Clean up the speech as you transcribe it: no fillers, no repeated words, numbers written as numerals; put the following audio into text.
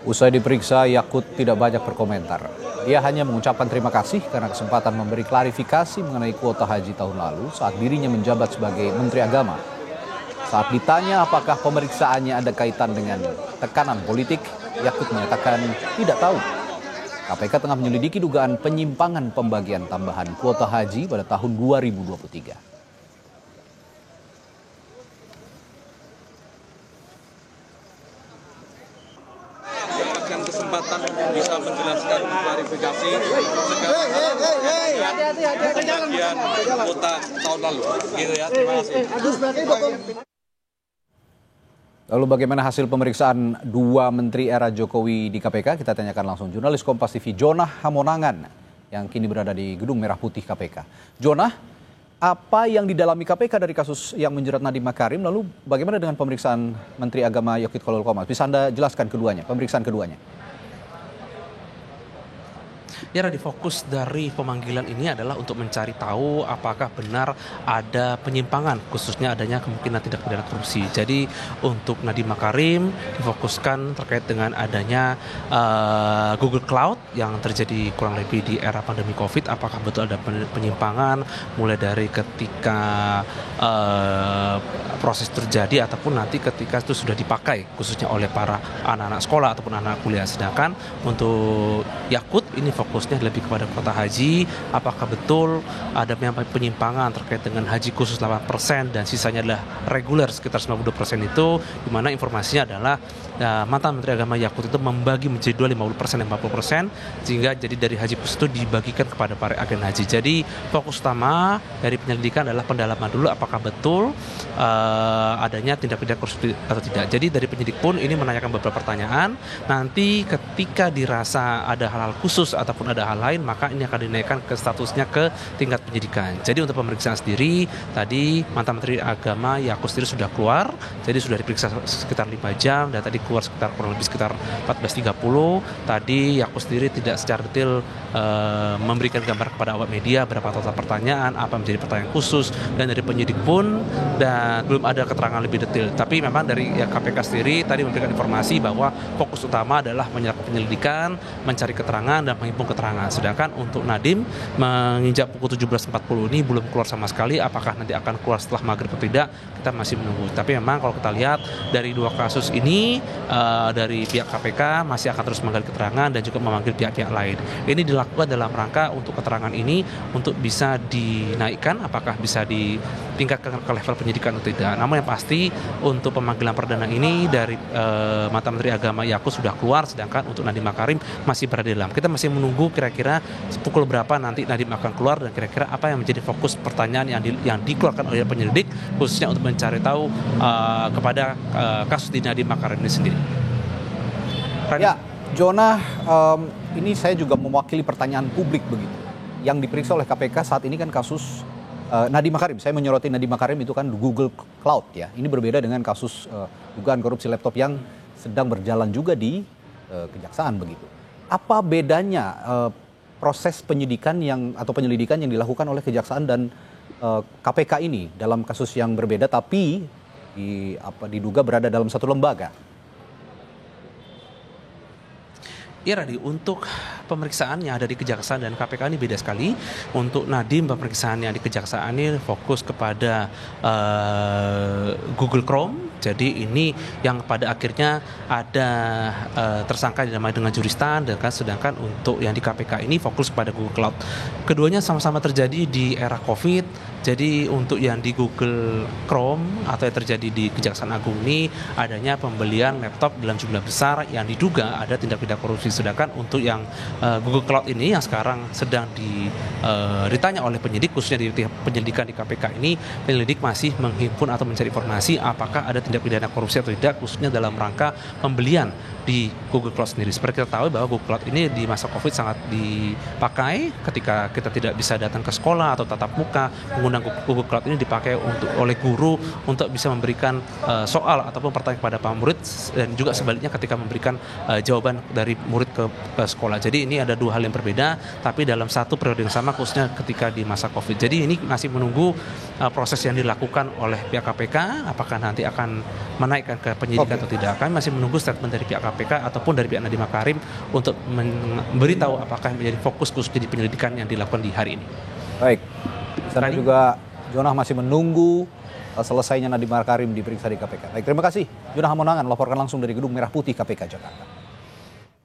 Usai diperiksa, Yakut tidak banyak berkomentar. Ia hanya mengucapkan terima kasih karena kesempatan memberi klarifikasi mengenai kuota haji tahun lalu saat dirinya menjabat sebagai Menteri Agama. Saat ditanya apakah pemeriksaannya ada kaitan dengan tekanan politik, Yakut menyatakan tidak tahu. KPK tengah menyelidiki dugaan penyimpangan pembagian tambahan kuota haji pada tahun 2023. Kesempatan bisa menjelaskan klarifikasi sekarang kuota tahun lalu gitu ya. Terima kasih. Lalu bagaimana hasil pemeriksaan dua menteri era Jokowi di KPK? Kita tanyakan langsung jurnalis Kompas TV Jonah Hamonangan yang kini berada di Gedung Merah Putih KPK. Jonah, apa yang didalami KPK dari kasus yang menjerat Nadiem Makarim? Lalu bagaimana dengan pemeriksaan Menteri Agama Yakut Khalil Qomas? Bisa Anda jelaskan keduanya, pemeriksaan keduanya? Ya, Radhi, fokus dari pemanggilan ini adalah untuk mencari tahu apakah benar ada penyimpangan, khususnya adanya kemungkinan tindak pidana korupsi. Jadi untuk Nadiem Makarim difokuskan terkait dengan adanya Google Cloud yang terjadi kurang lebih di era pandemi COVID. Apakah betul ada penyimpangan mulai dari ketika proses terjadi ataupun nanti ketika itu sudah dipakai khususnya oleh para anak-anak sekolah ataupun anak kuliah. Sedangkan untuk Yakut ini fokusnya lebih kepada kuota haji, apakah betul ada penyimpangan terkait dengan haji khusus 8% dan sisanya adalah reguler sekitar 92% itu, di mana informasinya adalah mantan Menteri Agama Yakut itu membagi menjadi 50% dan 40%, sehingga jadi dari haji khusus itu dibagikan kepada para agen haji. Jadi fokus utama dari penyelidikan adalah pendalaman dulu apakah betul adanya tindak pidana korupsi atau tidak. Jadi dari penyidik pun ini menanyakan beberapa pertanyaan. Nanti ketika dirasa ada hal-hal khusus ataupun ada hal lain, maka ini akan dinaikkan ke statusnya ke tingkat penyidikan. Jadi untuk pemeriksaan sendiri, tadi mantan Menteri Agama Yakut sendiri sudah keluar, jadi sudah diperiksa sekitar 5 jam dan tadi keluar kurang lebih sekitar 14.30. Tadi Yakut sendiri tidak secara detail memberikan gambar kepada awak media berapa total pertanyaan, apa menjadi pertanyaan khusus, dan dari penyidik pun dan belum ada keterangan lebih detail. Tapi memang dari KPK sendiri tadi memberikan informasi bahwa fokus utama adalah penyelidikan, mencari keterangan dan menghimpun keterangan. Sedangkan untuk Nadiem menginjak pukul 17.40 ini belum keluar sama sekali. Apakah nanti akan keluar setelah maghrib atau tidak, kita masih menunggu. Tapi memang kalau kita lihat dari dua kasus ini, dari pihak KPK masih akan terus menggali keterangan dan juga memanggil pihak-pihak lain. Ini dilakukan dalam rangka untuk keterangan ini untuk bisa dinaikkan, apakah bisa ditingkatkan ke level penyidikan atau tidak. Namun yang pasti untuk pemanggilan perdana ini dari mantan Menteri Agama Yakut sudah keluar, sedangkan untuk Nadiem Makarim masih berada di dalam. Kita masih menunggu kira-kira pukul berapa nanti Nadiem akan keluar dan kira-kira apa yang menjadi fokus pertanyaan yang dikeluarkan oleh penyelidik khususnya untuk mencari tahu kepada kasus di Nadiem Makarim ini sendiri. Ya, Jonah, ini saya juga mewakili pertanyaan publik begitu. Yang diperiksa oleh KPK saat ini kan kasus Nadiem Makarim. Saya menyoroti Nadiem Makarim itu kan Google Cloud ya. Ini berbeda dengan kasus dugaan korupsi laptop yang sedang berjalan juga di kejaksaan begitu. Apa bedanya proses penyidikan atau penyelidikan yang dilakukan oleh kejaksaan dan KPK ini dalam kasus yang berbeda tapi diduga berada dalam satu lembaga? Ya, Radhi, untuk pemeriksaan yang ada di Kejaksaan dan KPK ini beda sekali. Untuk Nadiem, pemeriksaan yang di Kejaksaan ini fokus kepada Google Chrome. Jadi ini yang pada akhirnya ada tersangka dinamai dengan juristan, sedangkan untuk yang di KPK ini fokus pada Google Cloud. Keduanya sama-sama terjadi di era COVID. Jadi untuk yang di Google Chrome atau yang terjadi di Kejaksaan Agung ini adanya pembelian laptop dalam jumlah besar yang diduga ada tindak pidana korupsi. Sedangkan untuk yang Google Cloud ini yang sekarang sedang ditanya oleh penyidik, khususnya di penyelidikan di KPK ini, penyelidik masih menghimpun atau mencari informasi apakah ada tindak pidana korupsi atau tidak, khususnya dalam rangka pembelian di Google Cloud sendiri. Seperti kita tahu bahwa Google Cloud ini di masa COVID sangat dipakai ketika kita tidak bisa datang ke sekolah atau tatap muka. Menggunakan Google Cloud ini dipakai oleh guru untuk bisa memberikan soal ataupun pertanyaan kepada para murid, dan juga sebaliknya ketika memberikan jawaban dari murid ke sekolah. Jadi ini ada dua hal yang berbeda, tapi dalam satu periode yang sama, khususnya ketika di masa COVID. Jadi ini masih menunggu proses yang dilakukan oleh pihak KPK, apakah nanti akan akan menaikkan ke penyidikan atau tidak. Kami masih menunggu statement dari pihak KPK ataupun dari pihak Nadiem Makarim untuk memberitahu apakah menjadi fokus khususnya di penyelidikan yang dilakukan di hari ini. Baik, di sana juga Jonah masih menunggu selesainya Nadiem Makarim diperiksa di KPK. Baik, terima kasih. Jonah Hamonangan melaporkan langsung dari Gedung Merah Putih KPK Jakarta.